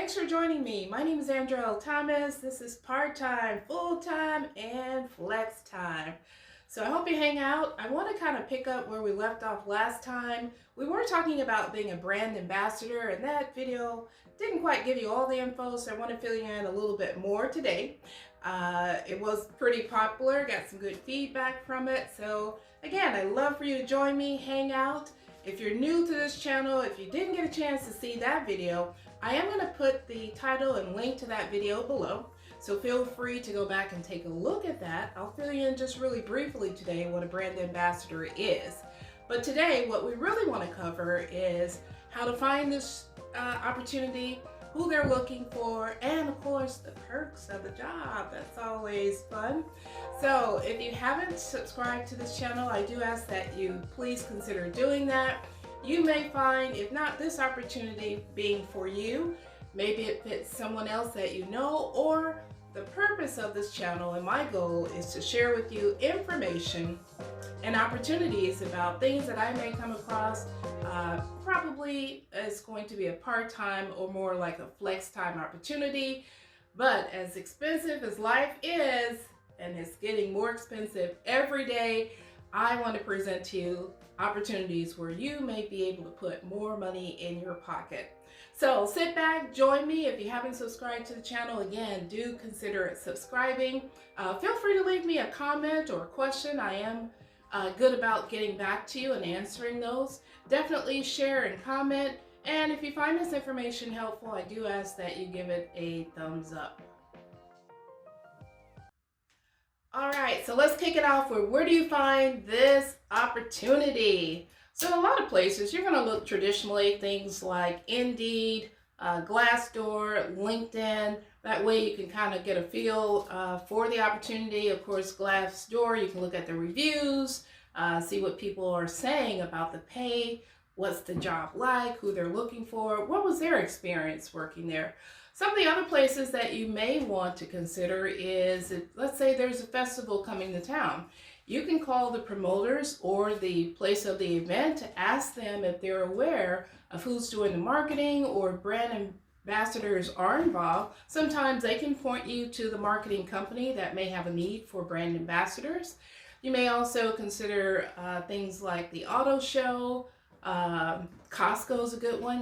Thanks for joining me. My name is Andrea Thomas. This is part-time, full-time, and flex time. So I hope you hang out. I want to kind of pick up where we left off last time. We were talking about being a brand ambassador, and that video didn't quite give you all the info, so I want to fill you in a little bit more today. It was pretty popular, got some good feedback from it. So again, I'd love for you to join me, hang out. If you're new to this channel, if you didn't get a chance to see that video, I am going to put the title and link to that video below. So feel free to go back and take a look at that. I'll fill you in just really briefly today what a brand ambassador is. But today, what we really want to cover is how to find this opportunity, who they're looking for, and of course the perks of the job. That's always fun. So if you haven't subscribed to this channel, I do ask that you please consider doing that. You may find, if not this opportunity being for you, maybe it fits someone else that you know, or the purpose of this channel and my goal is to share with you information and opportunities about things that I may come across. Probably is going to be a part-time or more like a flex time opportunity. But as expensive as life is, and it's getting more expensive every day, I want to present to you opportunities where you may be able to put more money in your pocket. So sit back, join me. If you haven't subscribed to the channel, again, do consider subscribing. Feel free to leave me a comment or a question. I am good about getting back to you and answering those. Definitely share and comment. And if you find this information helpful, I do ask that you give it a thumbs up. All right, so let's kick it off with where do you find this opportunity? So in a lot of places, you're going to look traditionally, things like Indeed, Glassdoor, LinkedIn. That way you can kind of get a feel for the opportunity. Of course, Glassdoor, you can look at the reviews, see what people are saying about the pay, what's the job like, who they're looking for, what was their experience working there. Some of the other places that you may want to consider is, let's say there's a festival coming to town. You can call the promoters or the place of the event to ask them if they're aware of who's doing the marketing or brand ambassadors are involved. Sometimes they can point you to the marketing company that may have a need for brand ambassadors. You may also consider things like the auto show. Costco's a good one.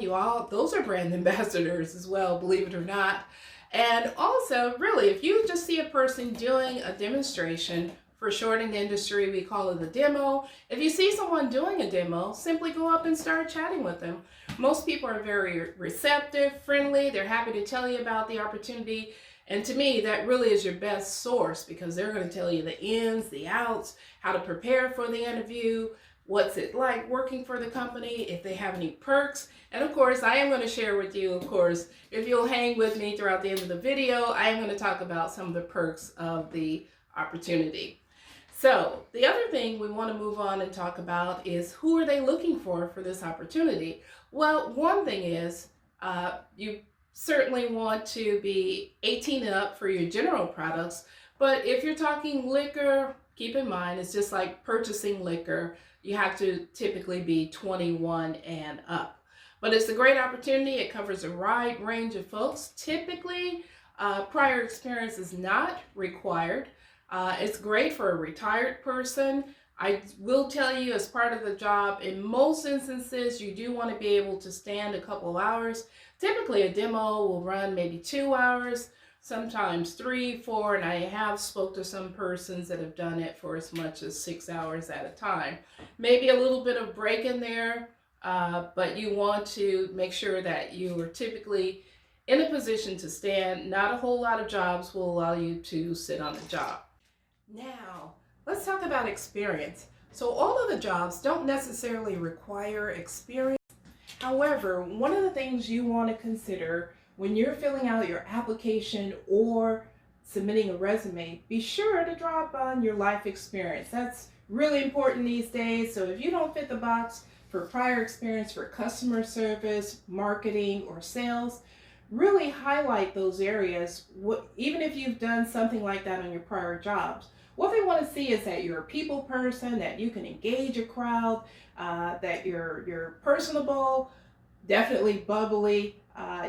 Those are brand ambassadors as well, believe it or not. And also, really, if you just see a person doing a demonstration, for short in the industry, we call it a demo. If you see someone doing a demo, simply go up and start chatting with them. Most people are very receptive, friendly. They're happy to tell you about the opportunity. And to me, that really is your best source because they're going to tell you the ins, the outs, how to prepare for the interview, what's it like working for the company, if they have any perks. And of course, I am going to share with you, of course, if you'll hang with me throughout the end of the video, I am going to talk about some of the perks of the opportunity. So the other thing we want to move on and talk about is who are they looking for this opportunity? Well, one thing is you certainly want to be 18 and up for your general products, but if you're talking liquor, keep in mind it's just like purchasing liquor. You have to typically be 21 and up. But it's a great opportunity. It covers a wide range of folks. Typically, prior experience is not required. It's great for a retired person. I will tell you, as part of the job, in most instances, you do want to be able to stand a couple of hours. Typically, a demo will run maybe 2 hours, sometimes 3, 4, and I have spoke to some persons that have done it for as much as 6 hours at a time. Maybe a little bit of break in there, but you want to make sure that you are typically in a position to stand. Not a whole lot of jobs will allow you to sit on the job. Now, let's talk about experience. So all of the jobs don't necessarily require experience. However, one of the things you want to consider when you're filling out your application or submitting a resume, be sure to drop on your life experience. That's really important these days. So if you don't fit the box for prior experience for customer service, marketing, or sales, really highlight those areas, even if you've done something like that on your prior jobs. What they want to see is that you're a people person, that you can engage a crowd, that you're personable, definitely bubbly,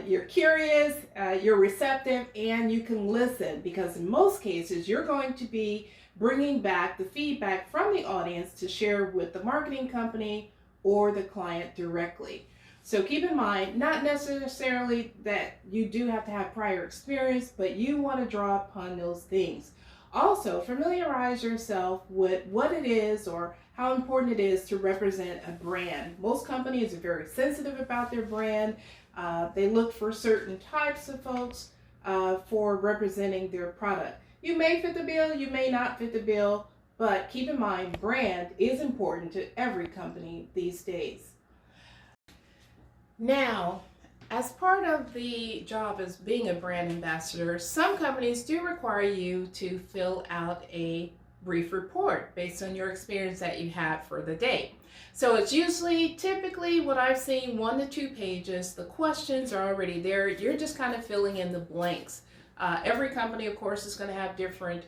you're curious, you're receptive, and you can listen, because in most cases you're going to be bringing back the feedback from the audience to share with the marketing company or the client directly. So keep in mind, not necessarily that you do have to have prior experience, but you want to draw upon those things. Also, familiarize yourself with what it is or how important it is to represent a brand. Most companies are very sensitive about their brand. They look for certain types of folks for representing their product. You may fit the bill, you may not fit the bill, but keep in mind, brand is important to every company these days. Now, as part of the job as being a brand ambassador, some companies do require you to fill out a brief report based on your experience that you had for the day. So it's typically what I've seen, 1 to 2 pages. The questions are already there. You're just kind of filling in the blanks. Every company, of course, is going to have different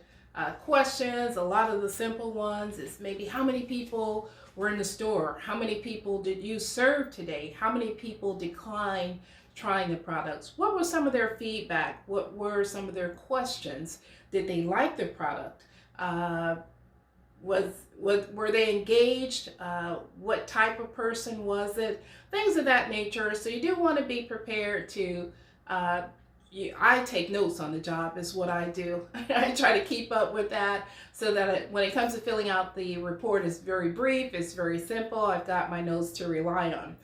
questions. A lot of the simple ones is maybe how many people were in the store? How many people did you serve today? How many people declined trying the products? What was some of their feedback? What were some of their questions? Did they like the product? Were they engaged? What type of person was it? Things of that nature. So you do want to be prepared to I take notes on the job is what I do. I try to keep up with that so that when it comes to filling out the report, it's very brief, it's very simple. I've got my notes to rely on.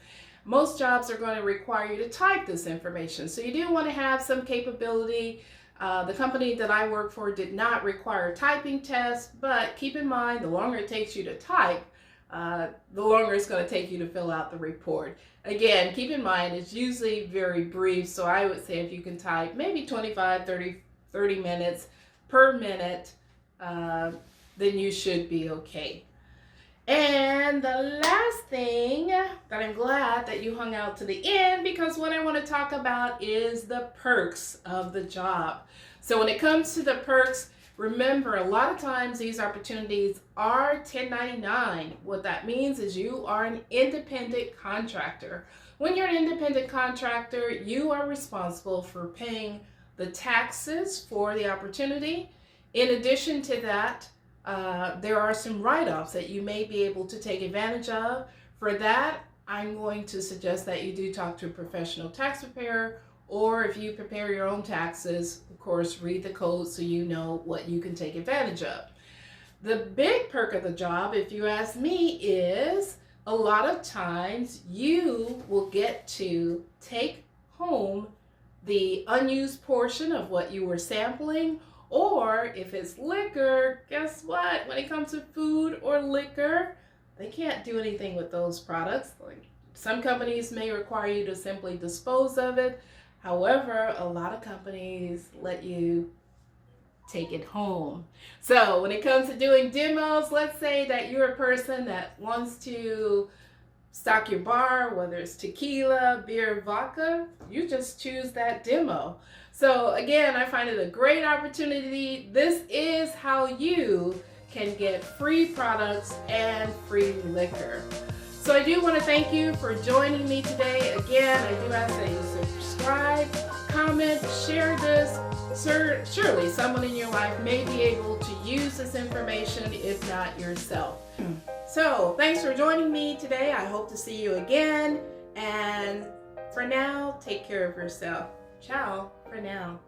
Most jobs are going to require you to type this information, so you do want to have some capability. The company that I work for did not require typing tests, but keep in mind, the longer it takes you to type, the longer it's going to take you to fill out the report. Again, keep in mind, it's usually very brief, so I would say if you can type maybe 25, 30 minutes per minute, then you should be okay. And the last thing that I'm glad that you hung out to the end, because what I want to talk about is the perks of the job. So when it comes to the perks, remember, a lot of times these opportunities are 1099. What that means is you are an independent contractor. When you're an independent contractor, you are responsible for paying the taxes for the opportunity. In addition to that, there are some write-offs that you may be able to take advantage of. For that, I'm going to suggest that you do talk to a professional tax preparer, or if you prepare your own taxes, of course, read the code so you know what you can take advantage of. The big perk of the job, if you ask me, is a lot of times you will get to take home the unused portion of what you were sampling, or if it's liquor, guess what? When it comes to food or liquor, they can't do anything with those products. Like, some companies may require you to simply dispose of it. However, a lot of companies let you take it home. So when it comes to doing demos, let's say that you're a person that wants to stock your bar, whether it's tequila, beer, vodka, you just choose that demo. So again, I find it a great opportunity. This is how you can get free products and free liquor. So I do want to thank you for joining me today. Again, I do ask that you subscribe, comment, share this. Surely someone in your life may be able to use this information, if not yourself. So thanks for joining me today. I hope to see you again. And for now, take care of yourself. Ciao for now.